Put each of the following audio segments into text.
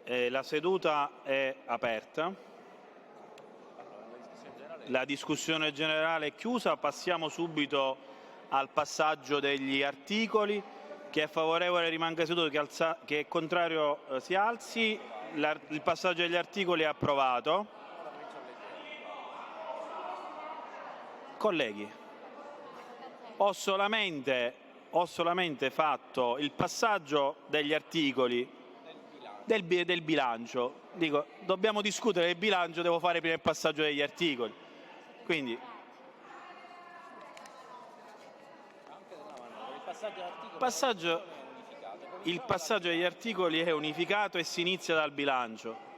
La seduta è aperta. La discussione generale è chiusa. Passiamo subito al passaggio degli articoli. Chi è favorevole rimanga seduto, chi è contrario si alzi. Il passaggio degli articoli è approvato. Colleghi, ho solamente fatto il passaggio degli articoli del bilancio. Dico, dobbiamo discutere del bilancio, devo fare prima il passaggio degli articoli. Quindi il passaggio degli articoli è unificato e si inizia dal bilancio.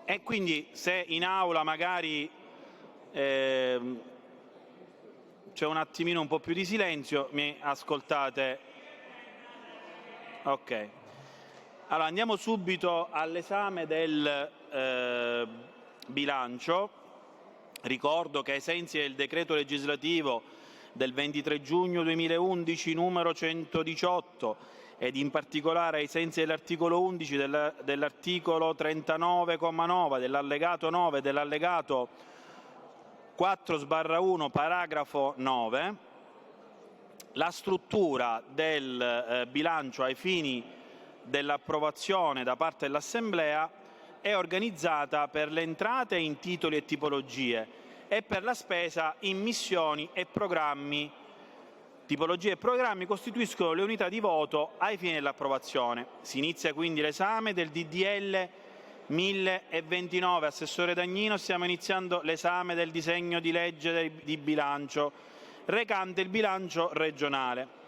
E quindi se in aula magari c'è un attimino un po' più di silenzio, mi ascoltate. Ok. Allora andiamo subito all'esame del bilancio. Ricordo che ai sensi del decreto legislativo del 23 giugno 2011 numero 118 ed in particolare ai sensi dell'articolo 11 dell'articolo 39,9 dell'allegato 9 dell'allegato 4/1 paragrafo 9, la struttura del bilancio ai fini dell'approvazione da parte dell'Assemblea è organizzata per le entrate in titoli e tipologie e per la spesa in missioni e programmi. Tipologie e programmi costituiscono le unità di voto ai fini dell'approvazione. Si inizia quindi l'esame del DDL 1029. Assessore Dagnino, stiamo iniziando l'esame del disegno di legge di bilancio recante il bilancio regionale.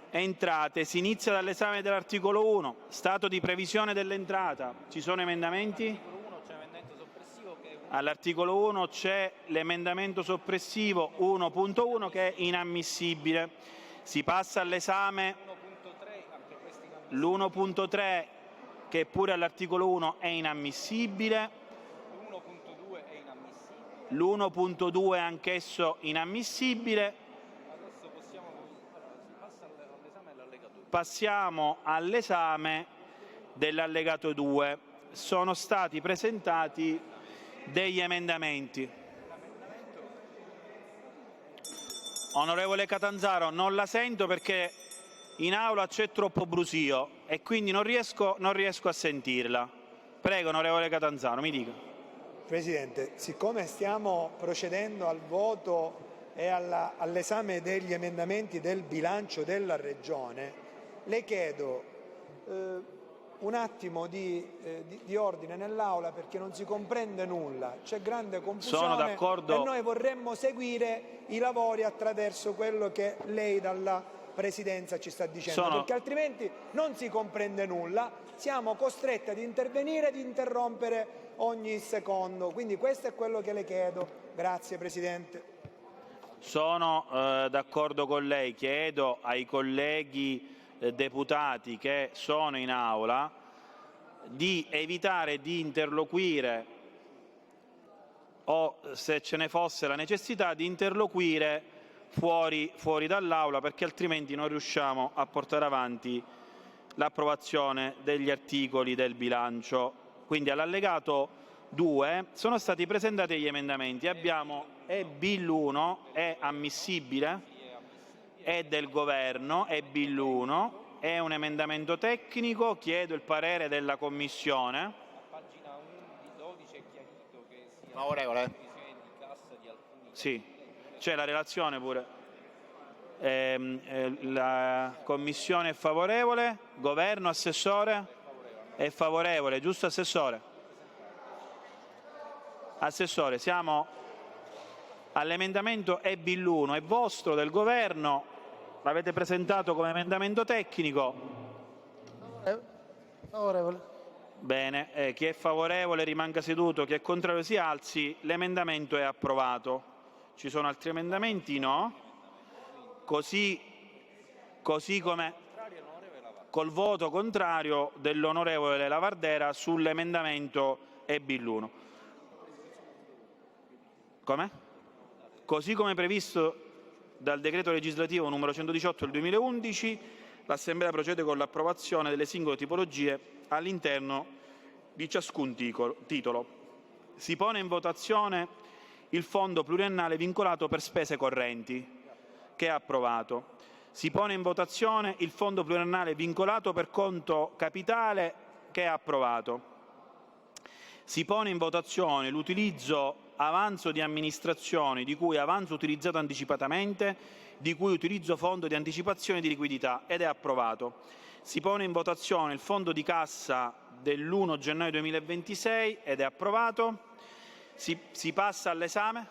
Entrate. Si inizia dall'esame dell'articolo 1, stato di previsione dell'entrata. Ci sono emendamenti? All'articolo 1 c'è l'emendamento soppressivo 1.1 che è inammissibile. Si passa all'esame l'1.3 che pure all'articolo 1 è inammissibile. L'1.2 anch'esso inammissibile. Passiamo all'esame dell'allegato 2. Sono stati presentati degli emendamenti. Onorevole Catanzaro, non la sento perché in aula c'è troppo brusio e quindi non riesco a sentirla. Prego, onorevole Catanzaro, mi dica. Presidente, siccome stiamo procedendo al voto e all'esame degli emendamenti del bilancio della Regione, le chiedo un attimo di ordine nell'Aula perché non si comprende nulla, c'è grande confusione. Sono d'accordo. E noi vorremmo seguire i lavori attraverso quello che lei dalla Presidenza ci sta dicendo, perché altrimenti non si comprende nulla, siamo costretti ad intervenire, ad interrompere ogni secondo. Quindi questo è quello che le chiedo. Grazie Presidente. Sono d'accordo con lei. Chiedo ai colleghi deputati che sono in aula di evitare di interloquire o, se ce ne fosse la necessità, di interloquire fuori dall'aula, perché altrimenti non riusciamo a portare avanti l'approvazione degli articoli del bilancio. Quindi all'allegato 2 sono stati presentati gli emendamenti. Abbiamo Bill1, è ammissibile? È del Governo, è Bill1, è un emendamento tecnico, chiedo il parere della Commissione. A pagina 12 è chiarito che sia favorevole. previsione di cassa di alcuni. Sì, c'è la relazione pure. La Commissione è favorevole, Governo, Assessore? È favorevole, giusto Assessore? Assessore, siamo all'emendamento Bill1, è vostro, del Governo, l'avete presentato come emendamento tecnico. Favorevole. Bene, chi è favorevole rimanga seduto, chi è contrario si alzi. L'emendamento è approvato. Ci sono altri emendamenti? No. Così come col voto contrario dell'onorevole Lavardera sull'emendamento Bill1. Come? Così come previsto dal decreto legislativo numero 118 del 2011, l'Assemblea procede con l'approvazione delle singole tipologie all'interno di ciascun titolo. Si pone in votazione il fondo pluriennale vincolato per spese correnti, che è approvato. Si pone in votazione il fondo pluriennale vincolato per conto capitale, che è approvato. Si pone in votazione l'utilizzo avanzo di amministrazioni, di cui avanzo utilizzato anticipatamente, di cui utilizzo fondo di anticipazione di liquidità, ed è approvato. Si pone in votazione il fondo di cassa dell'1 gennaio 2026 ed è approvato. Si passa all'esame?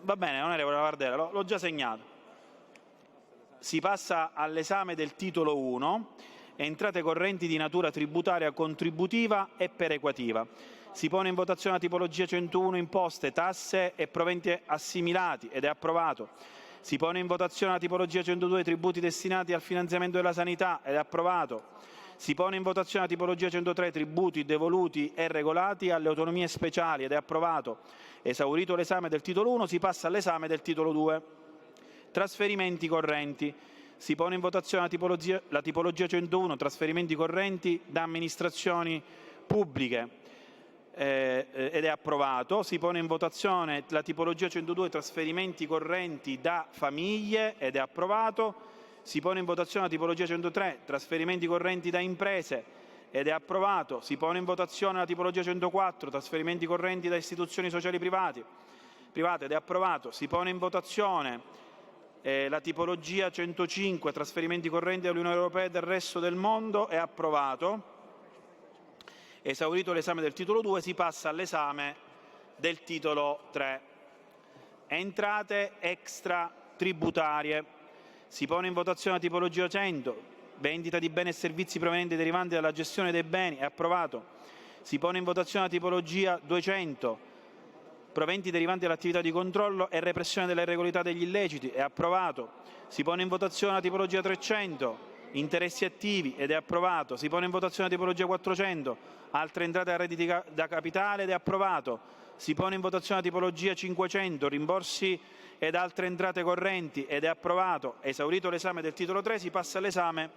Va bene, onorevole Lavardella, l'ho già segnato. Si passa all'esame del titolo 1, entrate correnti di natura tributaria, contributiva e perequativa. Si pone in votazione la tipologia 101, imposte, tasse e proventi assimilati, ed è approvato. Si pone in votazione la tipologia 102, tributi destinati al finanziamento della sanità, ed è approvato. Si pone in votazione la tipologia 103, tributi devoluti e regolati alle autonomie speciali, ed è approvato. Esaurito l'esame del titolo 1, si passa all'esame del titolo 2. Trasferimenti correnti. Si pone in votazione la tipologia 101, trasferimenti correnti da amministrazioni pubbliche, ed è approvato. Si pone in votazione la tipologia 102, trasferimenti correnti da famiglie, ed è approvato. Si pone in votazione la tipologia 103, trasferimenti correnti da imprese, ed è approvato. Si pone in votazione la tipologia 104, trasferimenti correnti da istituzioni sociali private, ed è approvato. Si pone in votazione la tipologia 105, trasferimenti correnti dall'Unione Europea e del resto del mondo, è approvato. Esaurito l'esame del titolo 2, si passa all'esame del titolo 3. Entrate extratributarie. Si pone in votazione la tipologia 100, vendita di beni e servizi provenienti derivanti dalla gestione dei beni, è approvato. Si pone in votazione la tipologia 200, proventi derivanti dall'attività di controllo e repressione delle irregolarità degli illeciti, è approvato. Si pone in votazione la tipologia 300, interessi attivi, ed è approvato. Si pone in votazione la tipologia 400, altre entrate da redditi da capitale, ed è approvato. Si pone in votazione la tipologia 500, rimborsi ed altre entrate correnti, ed è approvato. Esaurito l'esame del titolo 3, si passa all'esame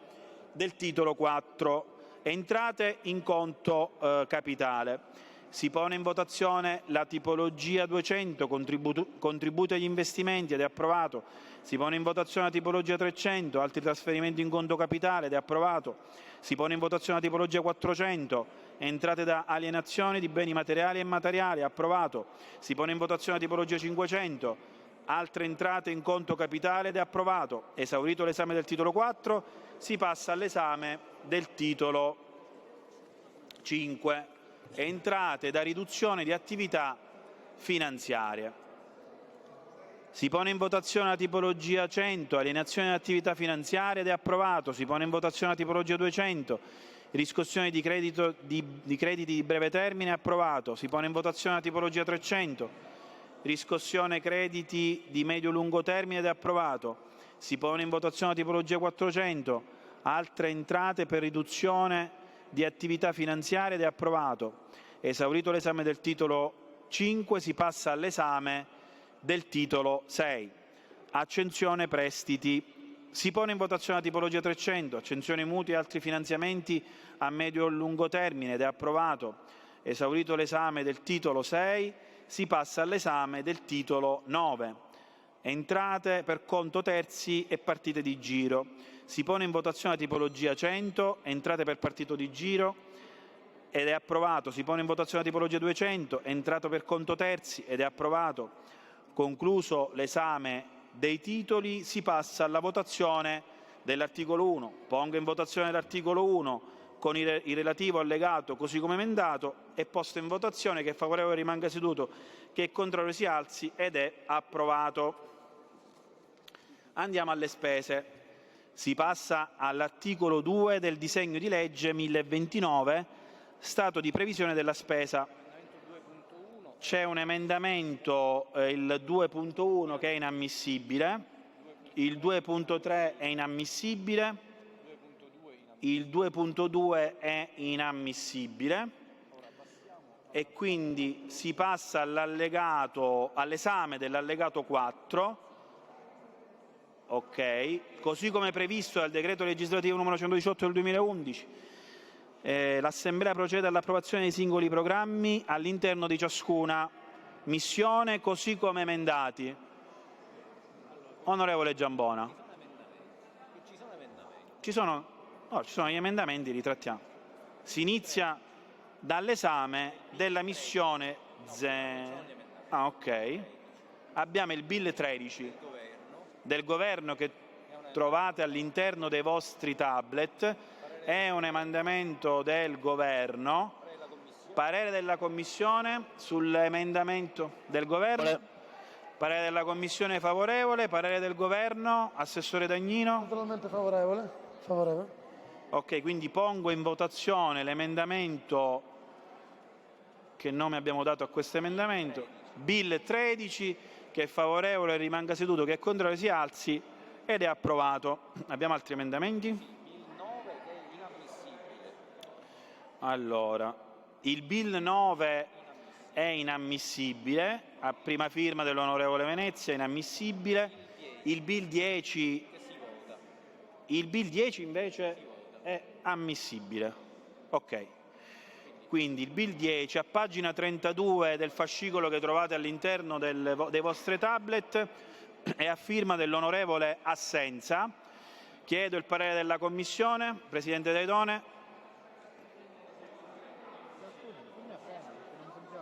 del titolo 4, entrate in conto capitale. Si pone in votazione la tipologia 200, contributi agli investimenti, ed è approvato. Si pone in votazione la tipologia 300, altri trasferimenti in conto capitale, ed è approvato. Si pone in votazione la tipologia 400, entrate da alienazione di beni materiali e immateriali, approvato. Si pone in votazione la tipologia 500, altre entrate in conto capitale, ed è approvato. Esaurito l'esame del titolo 4, si passa all'esame del titolo 5, entrate da riduzione di attività finanziaria. Si pone in votazione la tipologia 100, alienazione di attività finanziarie, ed è approvato. Si pone in votazione la tipologia 200, riscossione di crediti di breve termine, approvato. Si pone in votazione la tipologia 300, riscossione crediti di medio-lungo termine, ed è approvato. Si pone in votazione la tipologia 400, altre entrate per riduzione di attività finanziarie, ed è approvato. Esaurito l'esame del titolo 5, si passa all'esame del titolo 6. Accensione prestiti. Si pone in votazione la tipologia 300, accensione mutui e altri finanziamenti a medio e lungo termine, ed è approvato. Esaurito l'esame del titolo 6, si passa all'esame del titolo 9. Entrate per conto terzi e partite di giro. Si pone in votazione la tipologia 100, entrate per partito di giro, ed è approvato. Si pone in votazione la tipologia 200, entrate per conto terzi, ed è approvato. Concluso l'esame dei titoli, si passa alla votazione dell'articolo 1. Pongo in votazione l'articolo 1 con il relativo allegato così come emendato, e posto in votazione. Chi è favorevole rimanga seduto, chi è contrario si alzi, ed è approvato. Andiamo alle spese. Si passa all'articolo 2 del disegno di legge 1029, stato di previsione della spesa. C'è un emendamento, il 2.1, che è inammissibile, il 2.3 è inammissibile, il 2.2 è inammissibile, e quindi si passa all'esame dell'allegato 4. Ok, così come previsto dal decreto legislativo numero 118 del 2011, l'Assemblea procede all'approvazione dei singoli programmi all'interno di ciascuna missione, così come emendati. Onorevole Giambona. Ci sono gli emendamenti, li trattiamo. Si inizia dall'esame della missione ok. Abbiamo il bill 13 del Governo che trovate all'interno dei vostri tablet. È un emendamento del Governo. Parere della Commissione sull'emendamento del Governo? Parere della Commissione favorevole. Parere del Governo? Assessore Dagnino? Naturalmente favorevole. Favorevole. Ok, quindi pongo in votazione l'emendamento. Che nome abbiamo dato a questo emendamento? Bill 13, che è favorevole rimanga seduto, che è contrario si alzi, ed è approvato. Abbiamo altri emendamenti? Il 9 che è inammissibile. Allora, il Bill 9 è inammissibile, a prima firma dell'onorevole Venezia, è inammissibile. Il Bill 10, Che si vota. il Bill 10 invece è ammissibile. Ok. Quindi il Bill 10, a pagina 32 del fascicolo che trovate all'interno dei vostri tablet, è a firma dell'onorevole Assenza. Chiedo il parere della Commissione. Presidente Daidone.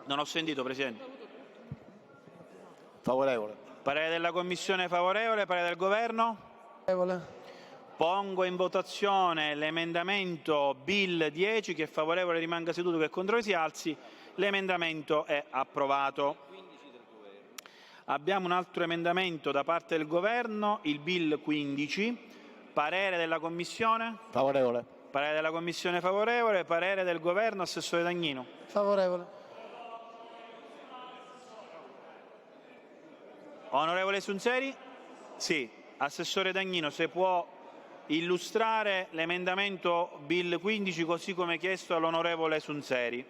Non ho sentito, Presidente. Favorevole. Parere della Commissione favorevole, parere del Governo? Favorevole. Pongo in votazione l'emendamento Bill 10, che è favorevole rimanga seduto, che è contrario si alzi. L'emendamento è approvato. Abbiamo un altro emendamento da parte del Governo, il Bill 15. Parere della Commissione? Favorevole. Parere della Commissione favorevole, parere del Governo, Assessore Dagnino. Favorevole. Onorevole Sunzeri? Sì. Assessore Dagnino, se può illustrare l'emendamento Bill 15 così come chiesto dall'onorevole Sunzeri.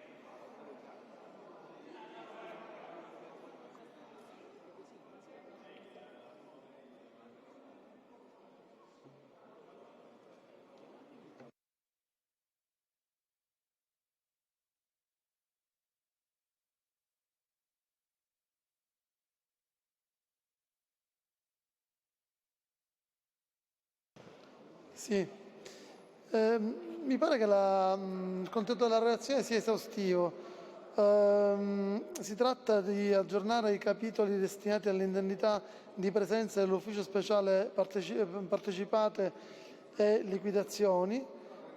Sì. Mi pare che il contenuto della relazione sia esaustivo. Si tratta di aggiornare i capitoli destinati alle indennità di presenza dell'ufficio speciale partecipate e liquidazioni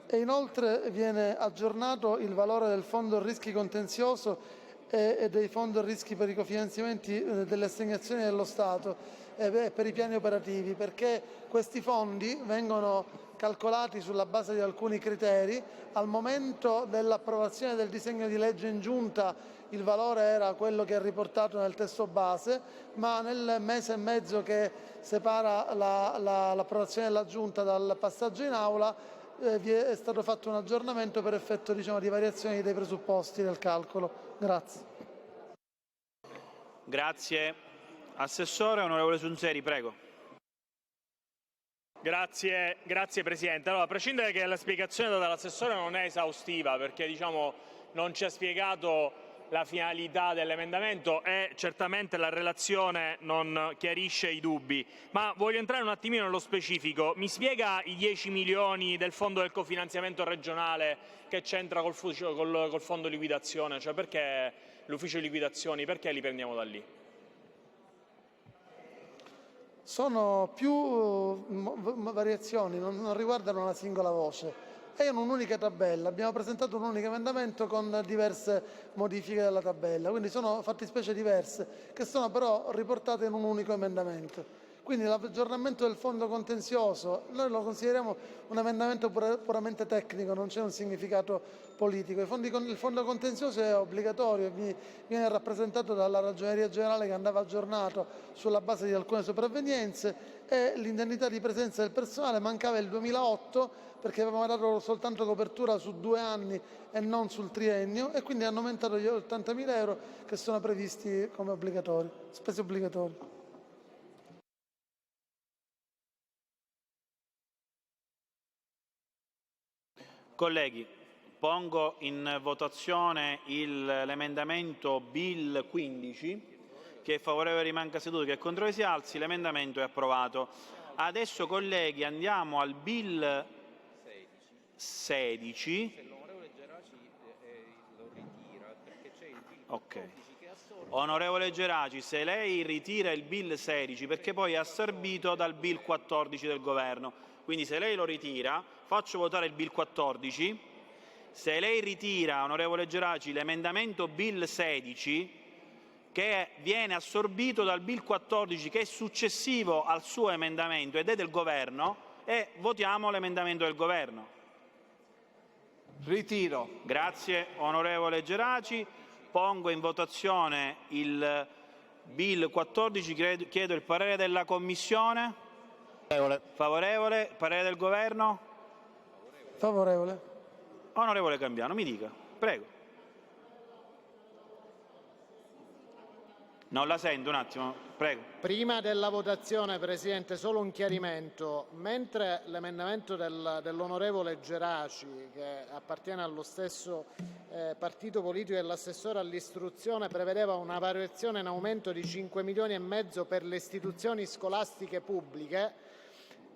e inoltre viene aggiornato il valore del fondo rischi contenzioso e dei fondi rischi per i cofinanziamenti delle assegnazioni dello Stato e per i piani operativi, perché questi fondi vengono calcolati sulla base di alcuni criteri. Al momento dell'approvazione del disegno di legge in Giunta il valore era quello che è riportato nel testo base, ma nel mese e mezzo che separa l'approvazione della Giunta dal passaggio in Aula è stato fatto un aggiornamento per effetto di variazioni dei presupposti del calcolo. Grazie. Grazie. Assessore, onorevole Sunzeri, prego. Grazie Presidente. Allora, a prescindere che la spiegazione data dall'assessore non è esaustiva, perché non ci ha spiegato la finalità dell'emendamento e certamente la relazione non chiarisce i dubbi, ma voglio entrare un attimino nello specifico. Mi spiega i 10 milioni del fondo del cofinanziamento regionale che c'entra col fondo liquidazione? Cioè, perché l'ufficio liquidazioni, perché li prendiamo da lì? Sono più variazioni, non riguardano una singola voce. È in un'unica tabella, abbiamo presentato un unico emendamento con diverse modifiche della tabella, quindi sono fattispecie diverse che sono però riportate in un unico emendamento. Quindi l'aggiornamento del fondo contenzioso noi lo consideriamo un emendamento puramente tecnico, non c'è un significato politico. Il fondo contenzioso è obbligatorio, viene rappresentato dalla Ragioneria Generale che andava aggiornato sulla base di alcune sopravvenienze, e l'indennità di presenza del personale mancava il 2008 perché avevamo dato soltanto copertura su 2 anni e non sul triennio, e quindi hanno aumentato gli 80.000 euro che sono previsti come obbligatori, spese obbligatorie. Colleghi, pongo in votazione l'emendamento Bill 15. Chi è favorevole rimanga seduto, chi è contrario si alzi. L'emendamento è approvato. Adesso, colleghi, andiamo al Bill 16. Se l'onorevole Geraci lo ritira, perché c'è il Bill 14 Ok. che assorbe. Onorevole Geraci, se lei ritira il Bill 16, perché poi è assorbito dal Bill 14 del Governo, quindi se lei lo ritira, faccio votare il Bill 14. Se lei ritira, onorevole Geraci, l'emendamento Bill 16, che viene assorbito dal Bill 14, che è successivo al suo emendamento ed è del Governo, e votiamo l'emendamento del Governo. Ritiro. Grazie, onorevole Geraci. Pongo in votazione il Bill 14. Chiedo il parere della Commissione. Favorevole. Parere del Governo? Favorevole. Onorevole Cambiano, mi dica. Prego. Non la sento, un attimo. Prego. Prima della votazione, Presidente, solo un chiarimento. Mentre l'emendamento dell'onorevole Geraci, che appartiene allo stesso partito politico dell'assessore all'istruzione, prevedeva una variazione in aumento di 5 milioni e mezzo per le istituzioni scolastiche pubbliche,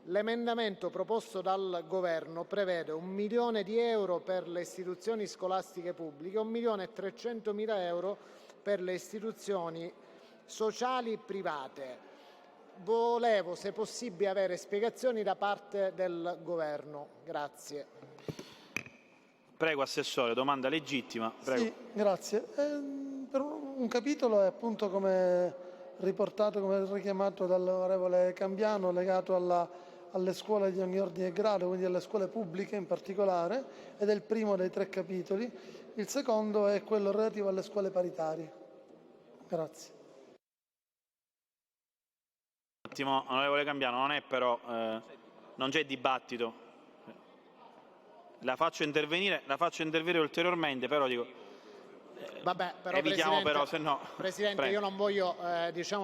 l'emendamento proposto dal Governo prevede 1 milione di euro per le istituzioni scolastiche pubbliche e 1.300.000 euro per le istituzioni sociali private. Volevo, se possibile, avere spiegazioni da parte del Governo. Grazie. Prego, Assessore, domanda legittima. Prego. Sì, grazie. Per un capitolo è appunto come riportato, come richiamato dall'onorevole Cambiano, legato alle scuole di ogni ordine e grado, quindi alle scuole pubbliche in particolare, ed è il primo dei 3 capitoli. Il secondo è quello relativo alle scuole paritarie. Grazie. Un attimo, onorevole Cambiano, non è però, non c'è dibattito. La faccio intervenire ulteriormente, però dico, Vabbè, però, evitiamo Presidente, però, se no. Presidente, Prego. io non voglio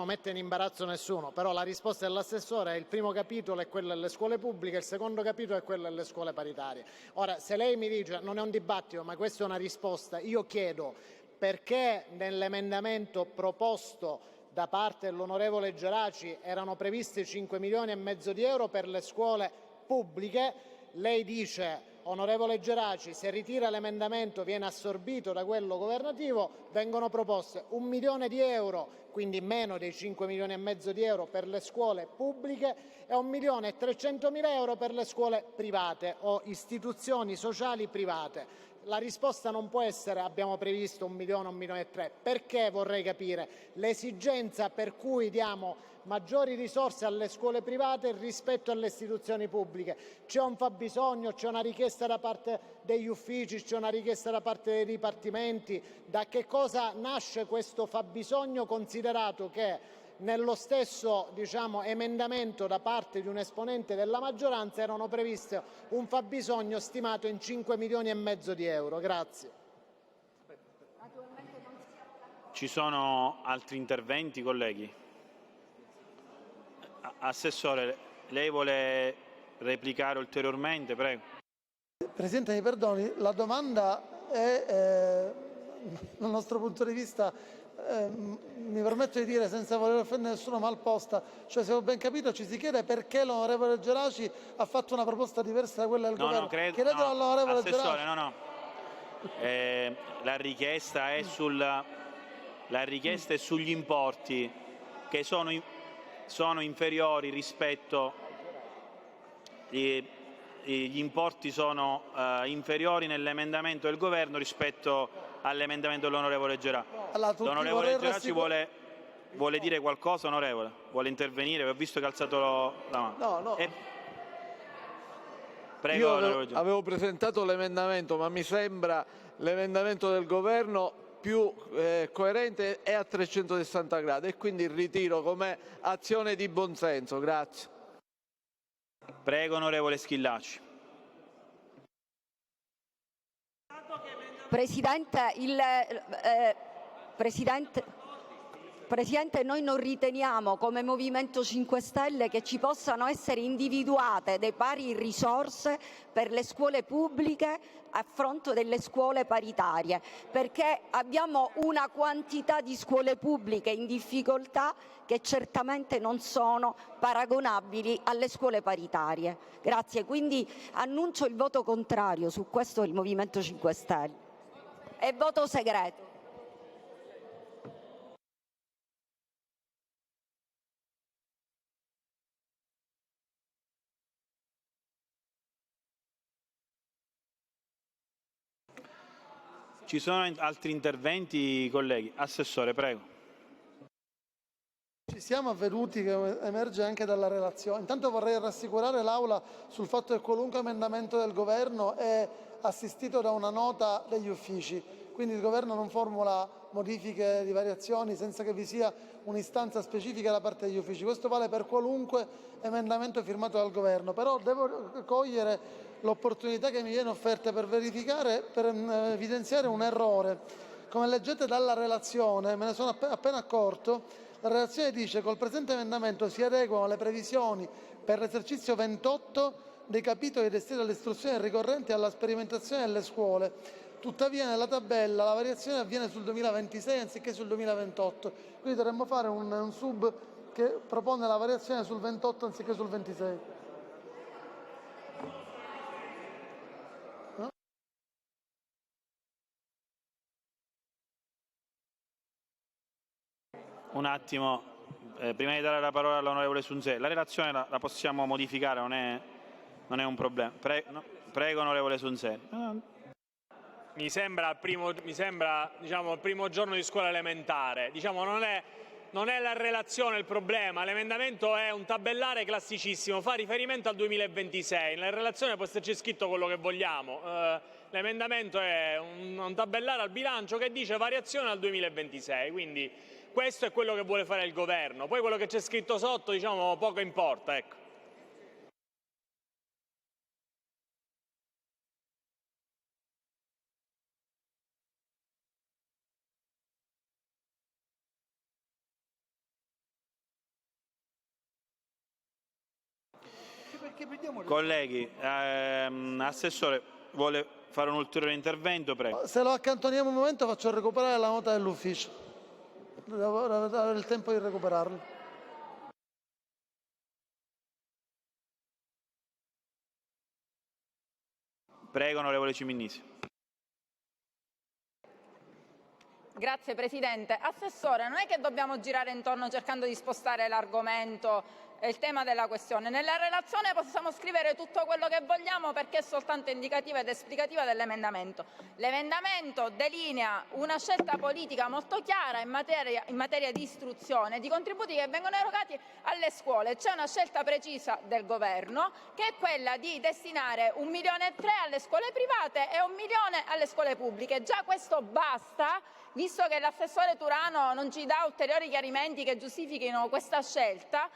mettere in imbarazzo nessuno, però la risposta dell'assessore è: il primo capitolo è quello delle scuole pubbliche, il secondo capitolo è quello delle scuole paritarie. Ora, se lei mi dice non è un dibattito, ma questa è una risposta, io chiedo perché nell'emendamento proposto da parte dell'onorevole Geraci erano previsti 5 milioni e mezzo di euro per le scuole pubbliche. Lei dice, onorevole Geraci, se ritira l'emendamento viene assorbito da quello governativo, vengono proposte 1 milione di euro, quindi meno dei 5 milioni e mezzo di euro per le scuole pubbliche, e 1.300.000 euro per le scuole private o istituzioni sociali private. La risposta non può essere abbiamo previsto 1 milione, 1 milione e 3. Perché, vorrei capire, l'esigenza per cui diamo maggiori risorse alle scuole private rispetto alle istituzioni pubbliche? C'è un fabbisogno, c'è una richiesta da parte degli uffici, c'è una richiesta da parte dei dipartimenti? Da che cosa nasce questo fabbisogno, considerato che nello stesso emendamento da parte di un esponente della maggioranza erano previsto un fabbisogno stimato in 5 milioni e mezzo di euro? Grazie. Ci sono altri interventi, colleghi? Assessore, lei vuole replicare ulteriormente? Prego. Presidente, mi perdoni, la domanda è, dal nostro punto di vista, mi permetto di dire senza voler offendere nessuno, mal posta. Cioè, se ho ben capito, ci si chiede perché l'onorevole Geraci ha fatto una proposta diversa da quella del Governo. No, credo, Chiedetelo all'onorevole Assessore, Geraci. no. La richiesta è sugli importi che sono inferiori rispetto gli importi sono inferiori nell'emendamento del Governo rispetto all'emendamento dell'onorevole Geraci. L'onorevole Geraci vuole dire qualcosa, onorevole? Vuole intervenire? Ho visto che ha alzato la mano. No. Prego, Io onorevole Geraci. avevo presentato l'emendamento, ma mi sembra l'emendamento del Governo più coerente e a 360 gradi, e quindi il ritiro come azione di buonsenso. Grazie. Prego, onorevole Schillaci. Presidente, Presidente, noi non riteniamo come Movimento 5 Stelle che ci possano essere individuate dei pari risorse per le scuole pubbliche a fronte delle scuole paritarie, perché abbiamo una quantità di scuole pubbliche in difficoltà che certamente non sono paragonabili alle scuole paritarie. Grazie, quindi annuncio il voto contrario su questo del Movimento 5 Stelle e voto segreto. Ci sono altri interventi, colleghi? Assessore, prego. Ci siamo avveduti, che emerge anche dalla relazione. Intanto vorrei rassicurare l'Aula sul fatto che qualunque emendamento del Governo è assistito da una nota degli uffici, quindi il Governo non formula modifiche di variazioni senza che vi sia un'istanza specifica da parte degli uffici. Questo vale per qualunque emendamento firmato dal Governo, però devo cogliere l'opportunità che mi viene offerta per verificare, per evidenziare un errore. Come leggete dalla relazione, me ne sono appena accorto, la relazione dice: col presente emendamento si adeguano le previsioni per l'esercizio 28 dei capitoli destinati all'istruzione ricorrenti e alla sperimentazione delle scuole. Tuttavia nella tabella la variazione avviene sul 2026 anziché sul 2028, quindi dovremmo fare un sub che propone la variazione sul 28 anziché sul 26. Un attimo, prima di dare la parola all'onorevole Sunzè, la relazione la possiamo modificare, non è un problema. Prego, onorevole Sunzè. Mi sembra diciamo, il primo giorno di scuola elementare. Diciamo, non è la relazione il problema, l'emendamento è un tabellare classicissimo, fa riferimento al 2026. Nella relazione può esserci scritto quello che vogliamo. L'emendamento è un tabellare al bilancio che dice variazione al 2026, quindi questo è quello che vuole fare il Governo. Poi quello che c'è scritto sotto, diciamo, poco importa, ecco. Colleghi, Assessore, vuole fare un ulteriore intervento? Prego. Se lo accantoniamo un momento faccio recuperare la nota dell'ufficio. Devo avere il tempo di recuperarlo. Prego, onorevole Ciminnisi. Grazie Presidente. Assessore, non è che dobbiamo girare intorno cercando di spostare l'argomento e il tema della questione. Nella relazione possiamo scrivere tutto quello che vogliamo perché è soltanto indicativa ed esplicativa dell'emendamento. L'emendamento delinea una scelta politica molto chiara in materia di istruzione, di contributi che vengono erogati alle scuole. C'è una scelta precisa del Governo che è quella di destinare 1,3 milioni alle scuole private e 1 milione alle scuole pubbliche. Già questo basta, visto che l'assessore Turano non ci dà ulteriori chiarimenti che giustifichino questa scelta,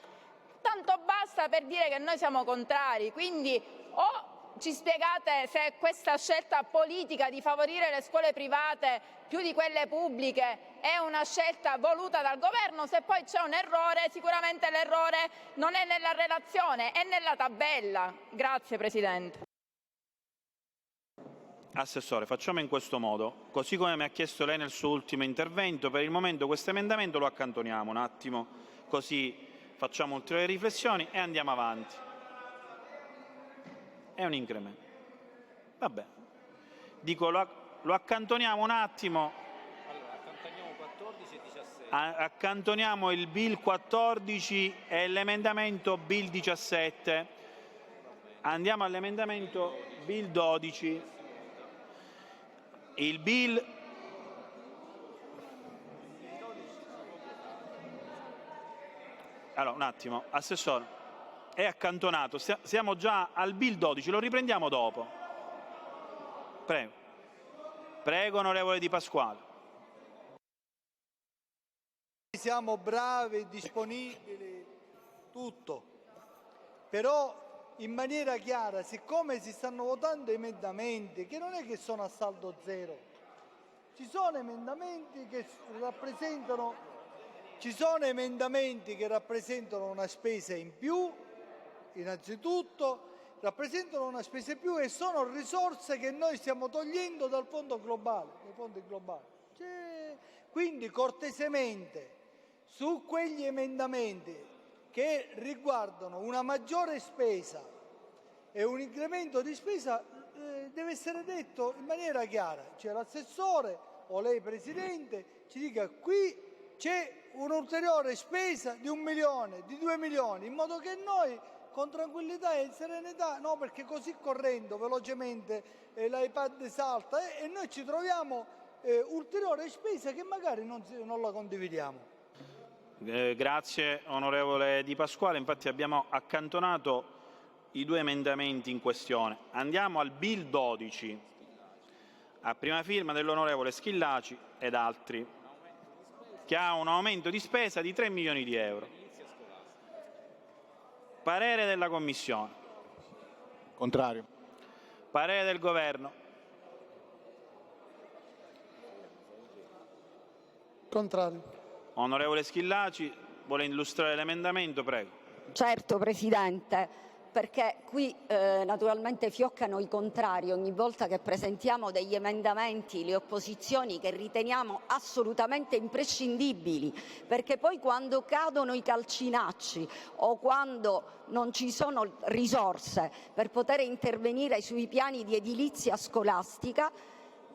tanto basta per dire che noi siamo contrari. Quindi o ci spiegate se questa scelta politica di favorire le scuole private più di quelle pubbliche è una scelta voluta dal Governo, se poi c'è un errore, sicuramente l'errore non è nella relazione, è nella tabella. Grazie Presidente. Assessore, facciamo in questo modo, così come mi ha chiesto lei nel suo ultimo intervento, per il momento questo emendamento lo accantoniamo un attimo, così facciamo ulteriori riflessioni e andiamo avanti. È un incremento. Vabbè. Dico, lo accantoniamo un attimo. Allora, accantoniamo 14 e 17. Accantoniamo il Bill 14 e l'emendamento Bill 17. Andiamo all'emendamento Bill 12. Il Bill... Allora, un attimo, Assessore, è accantonato, siamo già al Bill 12, lo riprendiamo dopo. Prego. Prego, onorevole Di Pasquale. Siamo bravi, disponibili, tutto, però in maniera chiara, siccome si stanno votando emendamenti che non è che sono a saldo zero, ci sono emendamenti che rappresentano ci sono emendamenti che rappresentano una spesa in più, innanzitutto, rappresentano una spesa in più e sono risorse che noi stiamo togliendo dal fondo globale, dai fondi globali. Quindi cortesemente su quegli emendamenti che riguardano una maggiore spesa e un incremento di spesa deve essere detto in maniera chiara. Cioè l'assessore o lei Presidente ci dica: qui c'è un'ulteriore spesa di 1 milione, di 2 milioni, in modo che noi con tranquillità e serenità, no, perché così correndo velocemente l'iPad salta e noi ci troviamo ulteriore spesa che magari non la condividiamo. Grazie onorevole Di Pasquale, infatti abbiamo accantonato i 2 emendamenti in questione. Andiamo al Bill 12, a prima firma dell'onorevole Schillaci ed altri, che ha un aumento di spesa di 3 milioni di euro. Parere della Commissione. Contrario. Parere del Governo. Contrario. Onorevole Schillaci, vuole illustrare l'emendamento? Prego. Certo, Presidente, perché qui naturalmente fioccano i contrari ogni volta che presentiamo degli emendamenti, le opposizioni, che riteniamo assolutamente imprescindibili, perché poi quando cadono i calcinacci o quando non ci sono risorse per poter intervenire sui piani di edilizia scolastica,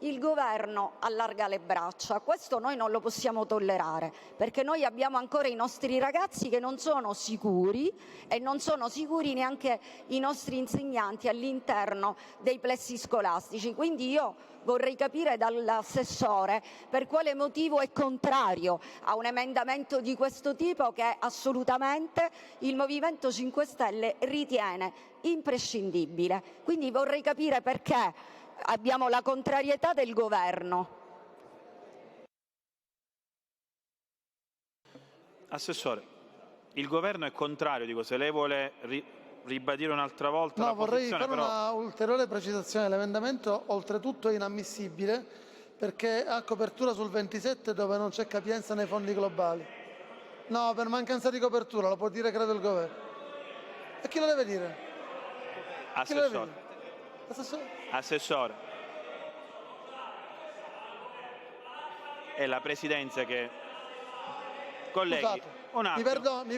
il Governo allarga le braccia. Questo noi non lo possiamo tollerare, perché noi abbiamo ancora i nostri ragazzi che non sono sicuri e non sono sicuri neanche i nostri insegnanti all'interno dei plessi scolastici. Quindi io vorrei capire dall'assessore per quale motivo è contrario a un emendamento di questo tipo, che assolutamente il Movimento 5 Stelle ritiene imprescindibile. Quindi vorrei capire perché abbiamo la contrarietà del Governo. Assessore, il Governo è contrario, dico, se lei vuole ribadire un'altra volta la vorrei posizione, fare però... una ulteriore precisazione. L'emendamento oltretutto è inammissibile perché ha copertura sul 27 dove non c'è capienza nei fondi globali. No, per mancanza di copertura, lo può dire credo il Governo. E chi lo deve dire? Chi lo deve dire? Assessore, è la Presidenza che... Colleghi, Scusate, un attimo,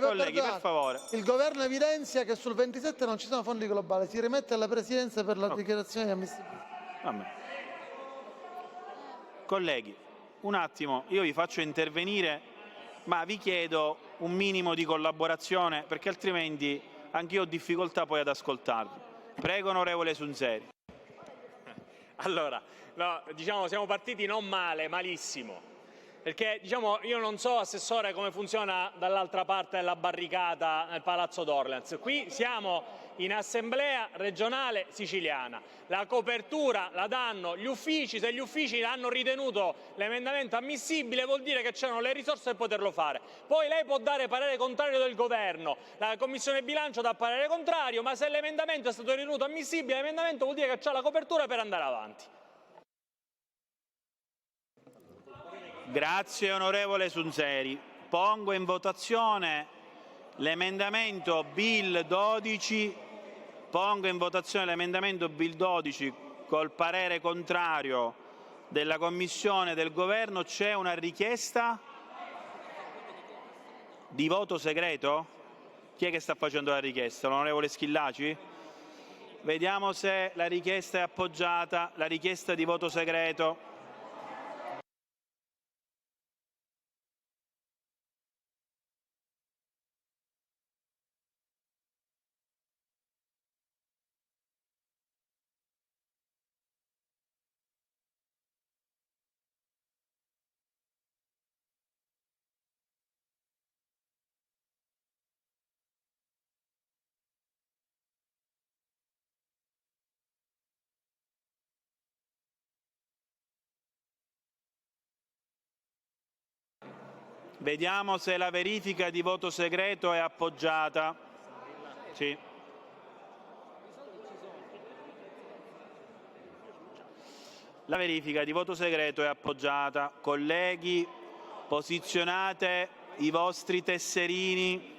colleghi, per favore. Il Governo evidenzia che sul 27 non ci sono fondi globali, si rimette alla Presidenza per la dichiarazione di ammissibilità. Vabbè. Colleghi, un attimo, io vi faccio intervenire, ma vi chiedo un minimo di collaborazione, perché altrimenti anch'io ho difficoltà poi ad ascoltarvi. Prego, onorevole Sunzeri. Allora, no, diciamo, siamo partiti non male, malissimo. Perché diciamo, io non so, Assessore, come funziona dall'altra parte della barricata nel Palazzo d'Orleans. Qui siamo in Assemblea regionale siciliana. La copertura la danno gli uffici. Se gli uffici hanno ritenuto l'emendamento ammissibile, vuol dire che c'erano le risorse per poterlo fare. Poi lei può dare parere contrario del Governo, la Commissione Bilancio dà parere contrario, ma se l'emendamento è stato ritenuto ammissibile, l'emendamento vuol dire che c'ha la copertura per andare avanti. Grazie onorevole Sunzeri. Pongo in votazione l'emendamento Bill 12. Pongo in votazione l'emendamento Bill 12 col parere contrario della Commissione e del Governo. C'è una richiesta di voto segreto? Chi è che sta facendo la richiesta? L'onorevole Schillaci? Vediamo se la richiesta è appoggiata. La richiesta di voto segreto. Vediamo se la verifica di voto segreto è appoggiata. Sì. La verifica di voto segreto è appoggiata. Colleghi, posizionate i vostri tesserini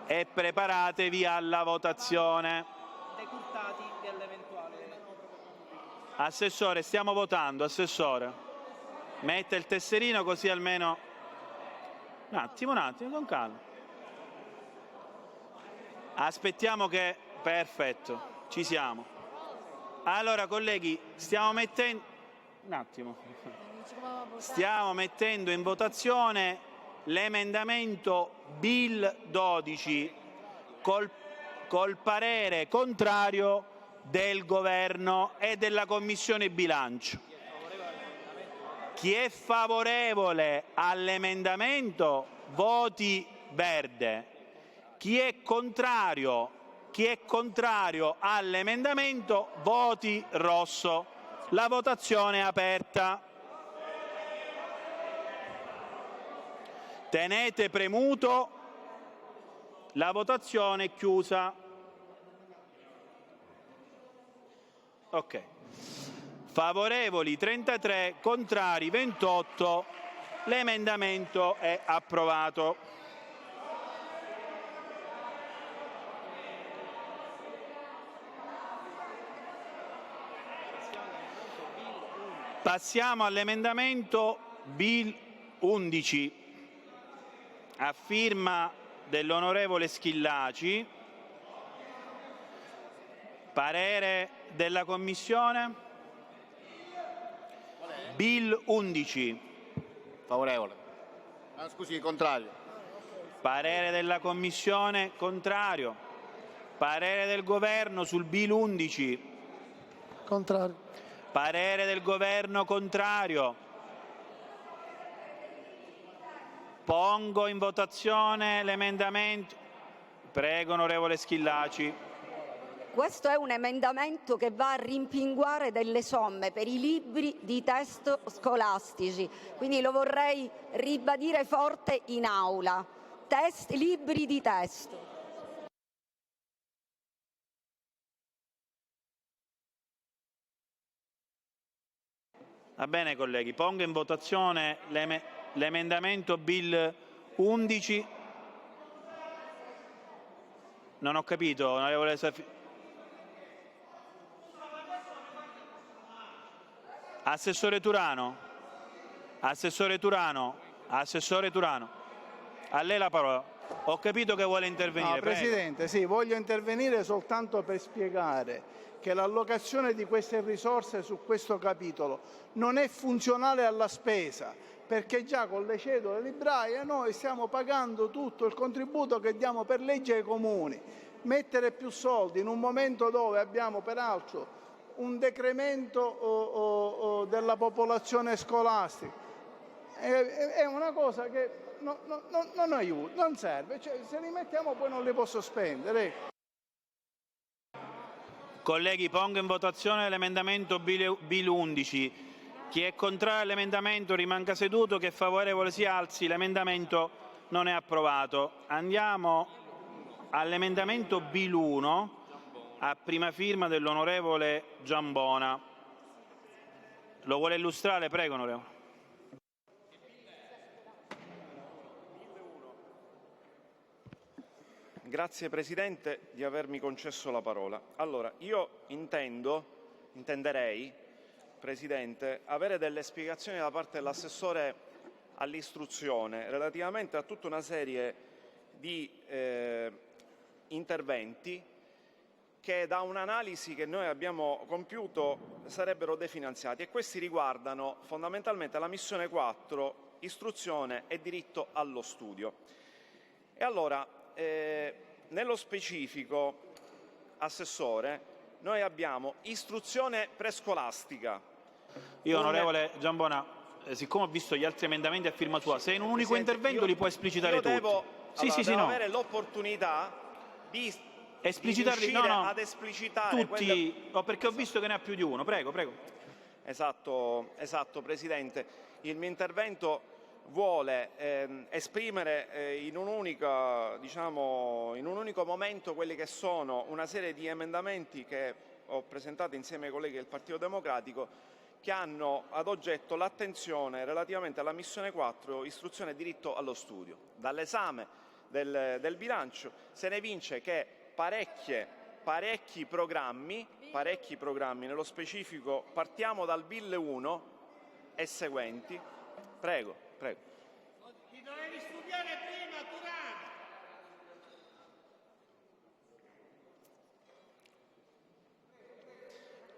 e preparatevi alla votazione. decurtati dell'eventuale. Assessore, stiamo votando, Assessore. Mette il tesserino così almeno... Un attimo, con calma. Aspettiamo che... Perfetto, ci siamo. Allora, colleghi, stiamo mettendo... Un attimo. Stiamo mettendo in votazione l'emendamento Bill 12 col parere contrario del Governo e della Commissione Bilancio. Chi è favorevole all'emendamento voti verde. Chi è contrario all'emendamento voti rosso. La votazione è aperta. Tenete premuto. La votazione è chiusa. Ok. Favorevoli 33, contrari 28. L'emendamento è approvato. Passiamo all'emendamento Bill 11 a firma dell'onorevole Schillaci. Parere della Commissione? Bill 11. Favorevole. Scusi, contrario. Parere della Commissione? Contrario. Parere del Governo sul Bill 11? Contrario. Parere del Governo contrario. Pongo in votazione l'emendamento. Prego, onorevole Schillaci. Questo è un emendamento che va a rimpinguare delle somme per i libri di testo scolastici, quindi lo vorrei ribadire forte in aula. Libri di testo. Va bene, colleghi, pongo in votazione l'emendamento Bill 11. Non ho capito, onorevole Assessore Turano. Assessore Turano. A lei la parola. Ho capito che vuole intervenire. No, Presidente, sì, voglio intervenire soltanto per spiegare che l'allocazione di queste risorse su questo capitolo non è funzionale alla spesa, perché già con le cedole librarie noi stiamo pagando tutto il contributo che diamo per legge ai comuni. Mettere più soldi in un momento dove abbiamo peraltro un decremento della popolazione scolastica è una cosa che non aiuta, non serve. Cioè, se li mettiamo poi non li posso spendere. Colleghi, pongo in votazione l'emendamento Bill 11. Chi è contrario all'emendamento rimanga seduto, chi è favorevole si alzi. L'emendamento non è approvato. Andiamo all'emendamento Bill 1 a prima firma dell'onorevole Giambona. Lo vuole illustrare? Prego, onorevole. Grazie Presidente di avermi concesso la parola. Allora, io intenderei, Presidente, avere delle spiegazioni da parte dell'assessore all'istruzione relativamente a tutta una serie di interventi che da un'analisi che noi abbiamo compiuto sarebbero definanziati, e questi riguardano fondamentalmente la missione 4, istruzione e diritto allo studio. E allora, nello specifico, Assessore, noi abbiamo istruzione prescolastica. Io, onorevole Giambona, siccome ho visto gli altri emendamenti a firma sua, se in un unico intervento li può esplicitare tutti. Devo no. avere l'opportunità di esplicitarli, ad esplicitare tutti, perché ho visto che ne ha più di uno. Prego. Esatto, Presidente. Il mio intervento vuole esprimere in un unico momento quelli che sono una serie di emendamenti che ho presentato insieme ai colleghi del Partito Democratico, che hanno ad oggetto l'attenzione relativamente alla missione 4, istruzione e diritto allo studio. Dall'esame del bilancio se ne evince che parecchi programmi, nello specifico partiamo dal BIL 1 e seguenti. Prego. Ti dovevi studiare prima, Turano!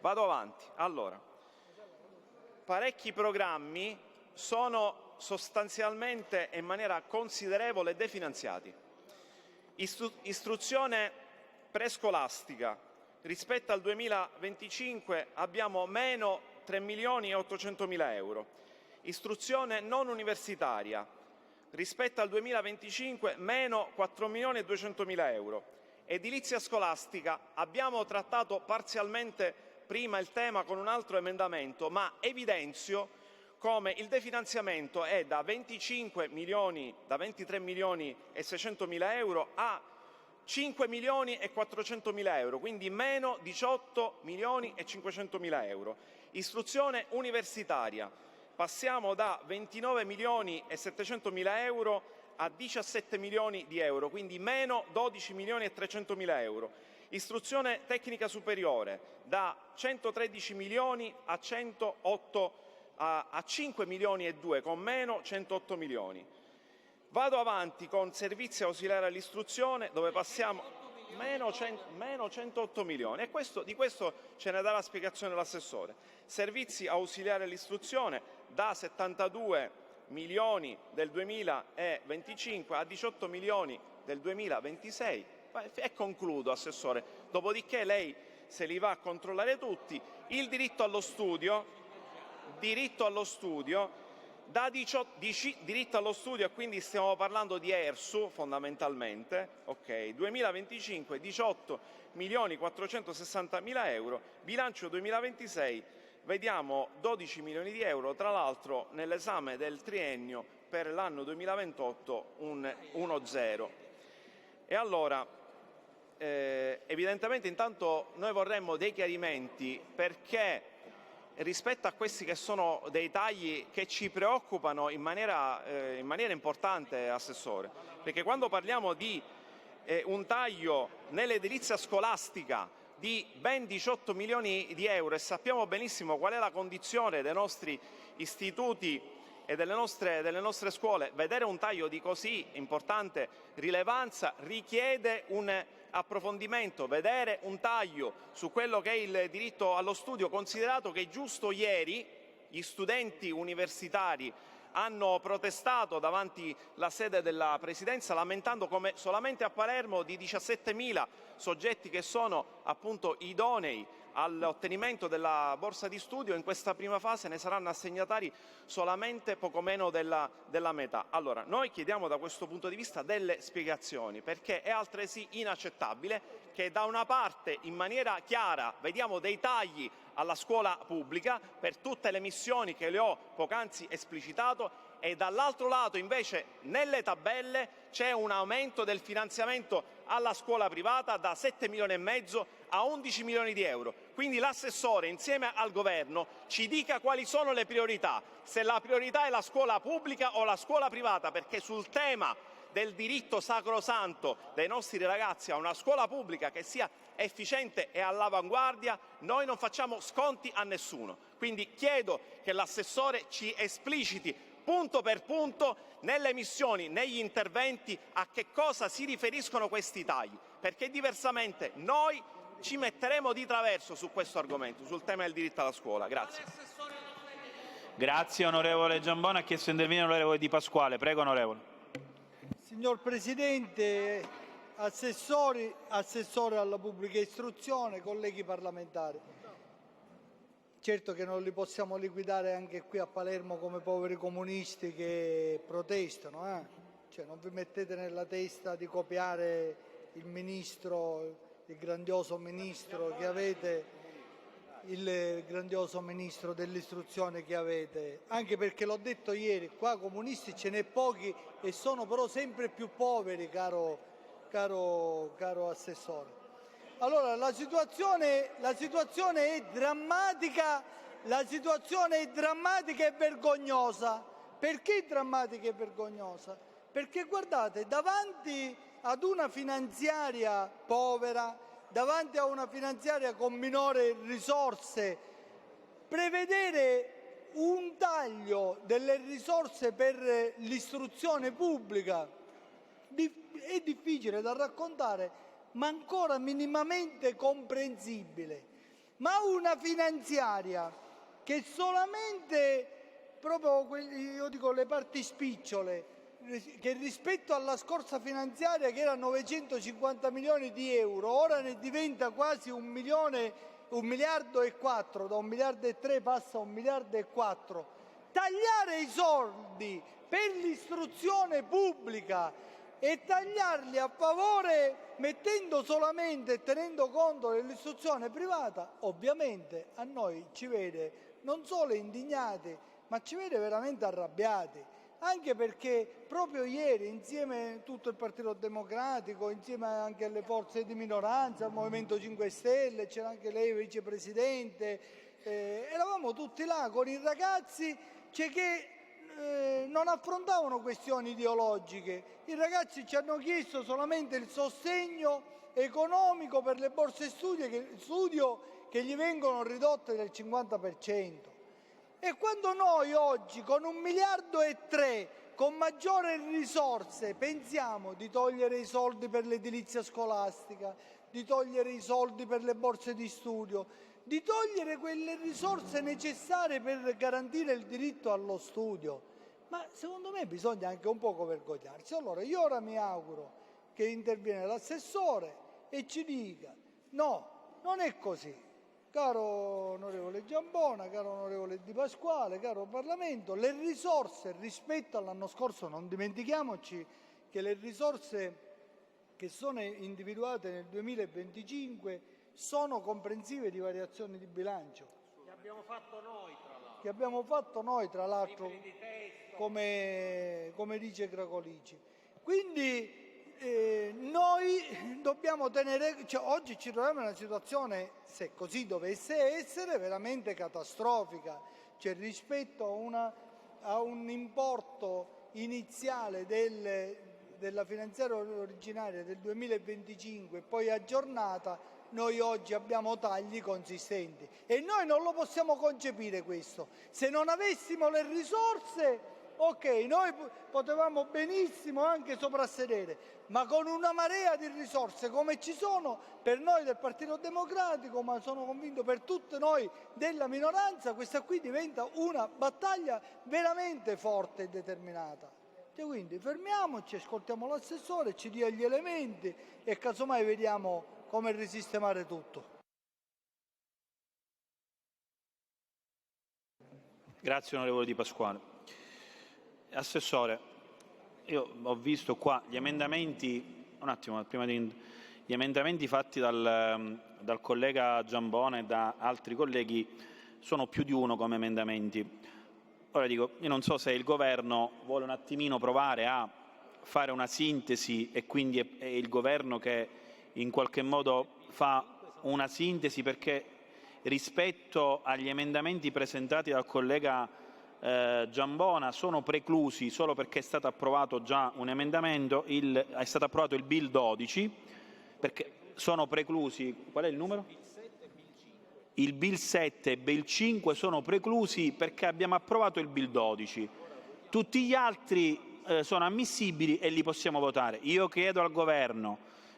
Vado avanti. Allora, parecchi programmi sono sostanzialmente e in maniera considerevole definanziati. Istruzione prescolastica, rispetto al 2025 abbiamo meno 3.800.000 euro. Istruzione non universitaria, rispetto al 2025 meno 4.200.000 euro. Edilizia scolastica, abbiamo trattato parzialmente prima il tema con un altro emendamento, ma evidenzio come il definanziamento è da 23 milioni e 600.000 euro a 5 milioni e 400.000 euro, quindi meno 18 milioni e 500.000 euro. Istruzione universitaria, passiamo da 29 milioni e 700.000 euro a 17 milioni di euro, quindi meno 12 milioni e 300.000 euro. Istruzione tecnica superiore, da 113 milioni a 5 milioni e 2, con meno 108 milioni. Vado avanti con servizi ausiliari all'istruzione, dove passiamo meno 108 milioni, e di questo ce ne dà la spiegazione l'assessore. Servizi ausiliari all'istruzione, da 72 milioni del 2025 a 18 milioni del 2026. E concludo, assessore, dopodiché lei se li va a controllare tutti. Il diritto allo studio, diritto allo studio, e quindi stiamo parlando di ERSU fondamentalmente, ok, 2025 18 milioni 460.000 euro, bilancio 2026 vediamo 12 milioni di euro, tra l'altro nell'esame del triennio per l'anno 2028 un 1-0. E allora, evidentemente intanto noi vorremmo dei chiarimenti, perché rispetto a questi che sono dei tagli che ci preoccupano in maniera importante, assessore, perché quando parliamo di un taglio nell'edilizia scolastica di ben 18 milioni di euro, e sappiamo benissimo qual è la condizione dei nostri istituti e delle nostre scuole, vedere un taglio di così importante rilevanza richiede un approfondimento, vedere un taglio su quello che è il diritto allo studio, considerato che giusto ieri gli studenti universitari hanno protestato davanti la sede della Presidenza, lamentando come solamente a Palermo di 17.000 soggetti che sono appunto idonei all'ottenimento della borsa di studio, in questa prima fase ne saranno assegnatari solamente poco meno della metà. Allora, noi chiediamo da questo punto di vista delle spiegazioni, perché è altresì inaccettabile che da una parte in maniera chiara vediamo dei tagli alla scuola pubblica per tutte le missioni che le ho poc'anzi esplicitato, e dall'altro lato invece nelle tabelle c'è un aumento del finanziamento alla scuola privata da 7 milioni e mezzo a 11 milioni di euro. Quindi l'assessore insieme al governo ci dica quali sono le priorità, se la priorità è la scuola pubblica o la scuola privata, perché sul tema del diritto sacrosanto dei nostri ragazzi a una scuola pubblica che sia efficiente e all'avanguardia noi non facciamo sconti a nessuno. Quindi chiedo che l'assessore ci espliciti punto per punto, nelle missioni, negli interventi, a che cosa si riferiscono questi tagli, perché diversamente noi ci metteremo di traverso su questo argomento, sul tema del diritto alla scuola. Grazie. Grazie onorevole Giambona. Ha chiesto di intervenire l'onorevole Di Pasquale. Prego onorevole. Signor Presidente, assessore alla pubblica istruzione, colleghi parlamentari. Certo che non li possiamo liquidare anche qui a Palermo come poveri comunisti che protestano. Cioè, non vi mettete nella testa di copiare il ministro, il grandioso ministro che avete, il grandioso ministro dell'istruzione che avete, anche perché l'ho detto ieri, qua comunisti ce n'è pochi e sono però sempre più poveri, caro assessore. Allora la situazione è drammatica la situazione è drammatica e vergognosa. Perché drammatica e vergognosa? Perché guardate, davanti ad una finanziaria povera, davanti a una finanziaria con minori risorse, prevedere un taglio delle risorse per l'istruzione pubblica è difficile da raccontare, ma ancora minimamente comprensibile. Ma una finanziaria che solamente, proprio io dico le parti spicciole, che rispetto alla scorsa finanziaria che era 950 milioni di euro, ora ne diventa quasi 1 miliardo e 4, da 1 miliardo e 3 passa a 1 miliardo e 4. Tagliare i soldi per l'istruzione pubblica e tagliarli a favore, mettendo solamente e tenendo conto dell'istruzione privata, ovviamente a noi ci vede non solo indignati, ma ci vede veramente arrabbiati. Anche perché proprio ieri, insieme a tutto il Partito Democratico, insieme anche alle forze di minoranza, al Movimento 5 Stelle, c'era anche lei vicepresidente, eravamo tutti là con i ragazzi che non affrontavano questioni ideologiche. I ragazzi ci hanno chiesto solamente il sostegno economico per le borse studio che gli vengono ridotte del 50%. E quando noi oggi con 1 miliardo e 3, con maggiori risorse, pensiamo di togliere i soldi per l'edilizia scolastica, di togliere i soldi per le borse di studio, di togliere quelle risorse necessarie per garantire il diritto allo studio, ma secondo me bisogna anche un poco vergognarsi. Allora io ora mi auguro che interviene l'assessore e ci dica: no, non è così. Caro onorevole Giambona, caro onorevole Di Pasquale, caro Parlamento, le risorse rispetto all'anno scorso, non dimentichiamoci che le risorse che sono individuate nel 2025 sono comprensive di variazioni di bilancio. Che abbiamo fatto noi, tra l'altro. Che abbiamo fatto noi, tra l'altro, come dice Cracolici. Quindi noi dobbiamo oggi ci troviamo in una situazione, se così dovesse essere, veramente catastrofica. Cioè, rispetto a un importo iniziale della finanziaria originaria del 2025 poi aggiornata, noi oggi abbiamo tagli consistenti e noi non lo possiamo concepire questo. Se non avessimo le risorse, ok, noi potevamo benissimo anche soprassedere, ma con una marea di risorse come ci sono per noi del Partito Democratico, ma sono convinto per tutti noi della minoranza, questa qui diventa una battaglia veramente forte e determinata. E quindi fermiamoci, ascoltiamo l'assessore, ci dia gli elementi e casomai vediamo come risistemare tutto. Grazie onorevole Di Pasquale. Assessore, io ho visto qua gli emendamenti, un attimo, prima gli emendamenti fatti dal collega Giambone e da altri colleghi sono più di uno come emendamenti. Ora dico, io non so se il governo vuole un attimino provare a fare una sintesi e quindi è il governo che in qualche modo fa una sintesi, perché rispetto agli emendamenti presentati dal collega Giambona sono preclusi solo perché è stato approvato già un emendamento, è stato approvato il Bill 12, perché sono preclusi, qual è il numero? Il Bill 7 e il Bill 5 sono preclusi perché abbiamo approvato il Bill 12. Tutti gli altri sono ammissibili e li possiamo votare. Io chiedo al Governo,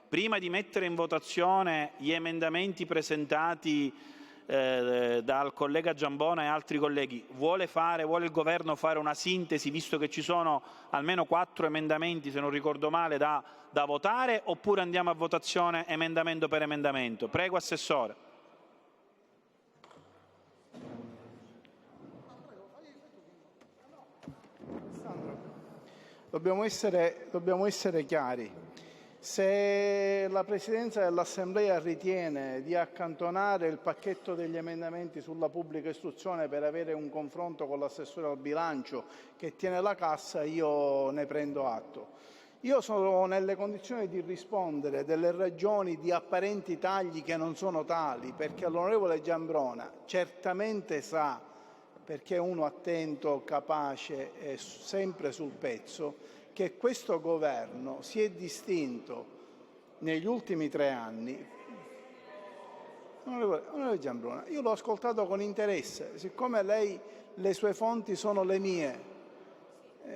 prima di mettere in votazione gli emendamenti presentati dal collega Giambona e altri colleghi, vuole il Governo fare una sintesi, visto che ci sono almeno 4 emendamenti, se non ricordo male, da votare, oppure andiamo a votazione emendamento per emendamento? Prego, Assessore. Dobbiamo essere chiari. Se la Presidenza dell'Assemblea ritiene di accantonare il pacchetto degli emendamenti sulla pubblica istruzione per avere un confronto con l'assessore al bilancio che tiene la cassa, io ne prendo atto. Io sono nelle condizioni di rispondere delle ragioni di apparenti tagli che non sono tali, perché l'onorevole Giambrona certamente sa, perché è uno attento, capace e sempre sul pezzo, che questo governo si è distinto negli ultimi 3 anni. Onorevole Giambrona, io l'ho ascoltato con interesse, siccome lei le sue fonti sono le mie,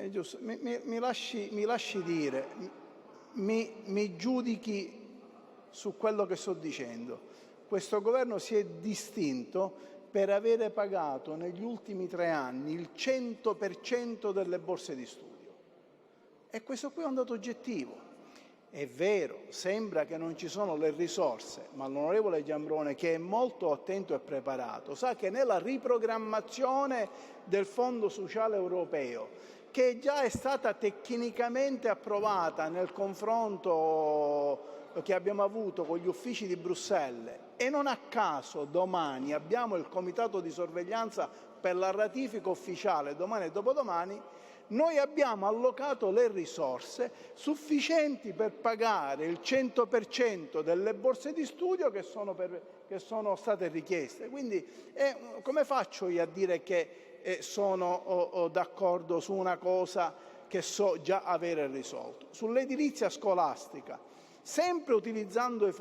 giusto, mi lasci dire, mi giudichi su quello che sto dicendo. Questo governo si è distinto per avere pagato negli ultimi 3 anni il 100% delle borse di studio. E questo qui è un dato oggettivo. È vero, sembra che non ci sono le risorse, ma l'onorevole Giambrone, che è molto attento e preparato, sa che nella riprogrammazione del Fondo Sociale Europeo, che già è stata tecnicamente approvata nel confronto che abbiamo avuto con gli uffici di Bruxelles, e non a caso domani abbiamo il Comitato di sorveglianza per la ratifica ufficiale, domani e dopodomani, noi abbiamo allocato le risorse sufficienti per pagare il 100% delle borse di studio che sono state richieste. Quindi come faccio io a dire che sono d'accordo su una cosa che so già avere risolto? Sull'edilizia scolastica, sempre utilizzando i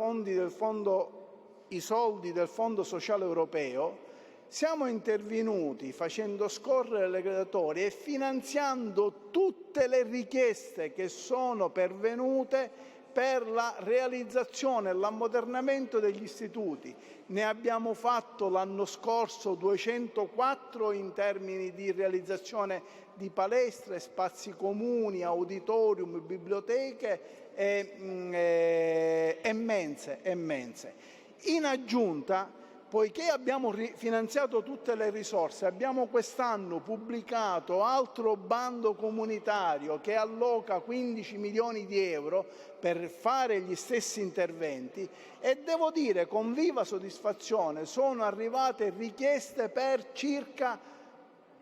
soldi del Fondo Sociale Europeo, siamo intervenuti facendo scorrere le graduatorie e finanziando tutte le richieste che sono pervenute per la realizzazione e l'ammodernamento degli istituti. Ne abbiamo fatto l'anno scorso 204 in termini di realizzazione di palestre, spazi comuni, auditorium, biblioteche e mense. In aggiunta, poiché abbiamo finanziato tutte le risorse, abbiamo quest'anno pubblicato altro bando comunitario che alloca 15 milioni di euro per fare gli stessi interventi, e devo dire con viva soddisfazione sono arrivate richieste per circa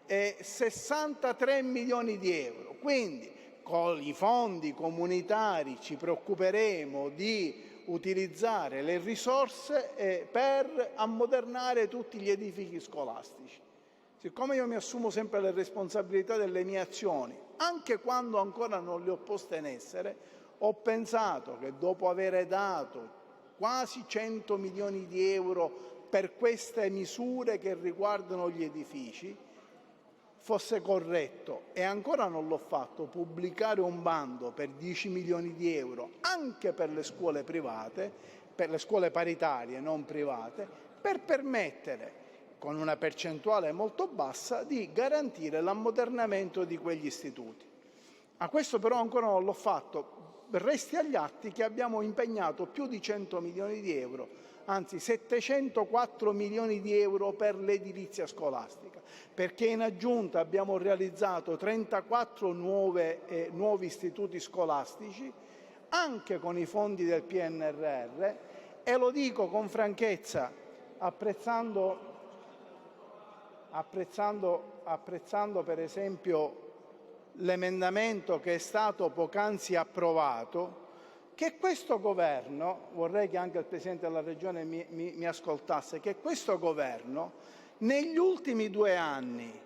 63 milioni di euro. Quindi con i fondi comunitari ci preoccuperemo di utilizzare le risorse per ammodernare tutti gli edifici scolastici. Siccome io mi assumo sempre le responsabilità delle mie azioni, anche quando ancora non le ho poste in essere, ho pensato che dopo aver dato quasi 100 milioni di euro per queste misure che riguardano gli edifici, fosse corretto, e ancora non l'ho fatto, pubblicare un bando per 10 milioni di euro anche per le scuole private, per le scuole paritarie non private, per permettere, con una percentuale molto bassa, di garantire l'ammodernamento di quegli istituti. A questo però ancora non l'ho fatto. Resti agli atti che abbiamo impegnato più di 100 milioni di euro, anzi 704 milioni di euro per l'edilizia scolastica, perché in aggiunta abbiamo realizzato 34 nuovi istituti scolastici, anche con i fondi del PNRR, e lo dico con franchezza, apprezzando per esempio l'emendamento che è stato poc'anzi approvato, che questo governo, vorrei che anche il Presidente della Regione mi ascoltasse, che questo governo negli ultimi 2 anni,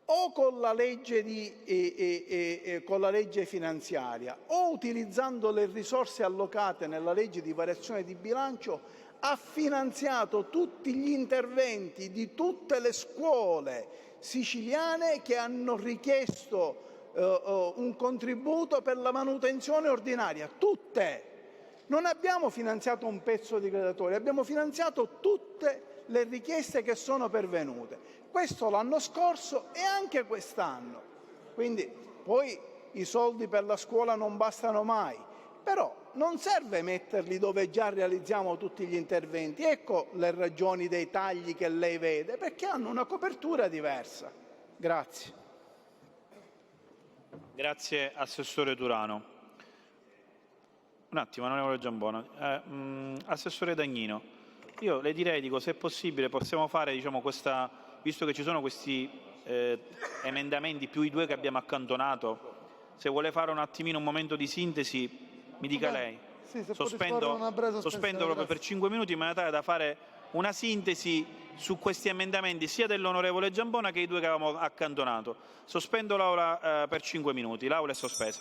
o con la legge finanziaria o utilizzando le risorse allocate nella legge di variazione di bilancio, ha finanziato tutti gli interventi di tutte le scuole siciliane che hanno richiesto un contributo per la manutenzione ordinaria, tutte. Non abbiamo finanziato un pezzo di graduatoria, abbiamo finanziato tutte le richieste che sono pervenute. Questo l'anno scorso e anche quest'anno. Quindi poi i soldi per la scuola non bastano mai, però non serve metterli dove già realizziamo tutti gli interventi. Ecco le ragioni dei tagli che lei vede, perché hanno una copertura diversa. Grazie. Grazie Assessore Turano. Un attimo, onorevole Giambrona. Assessore Dagnino, io le direi, se è possibile, possiamo fare visto che ci sono questi emendamenti più i 2 che abbiamo accantonato, se vuole fare un attimino un momento di sintesi, mi dica lei. Sì, se può disporre una breve sospensione, Sospendo proprio per 5 minuti in maniera tale da fare una sintesi su questi emendamenti sia dell'onorevole Giambona che i due che avevamo accantonato. Sospendo l'aula per 5 minuti. L'aula è sospesa.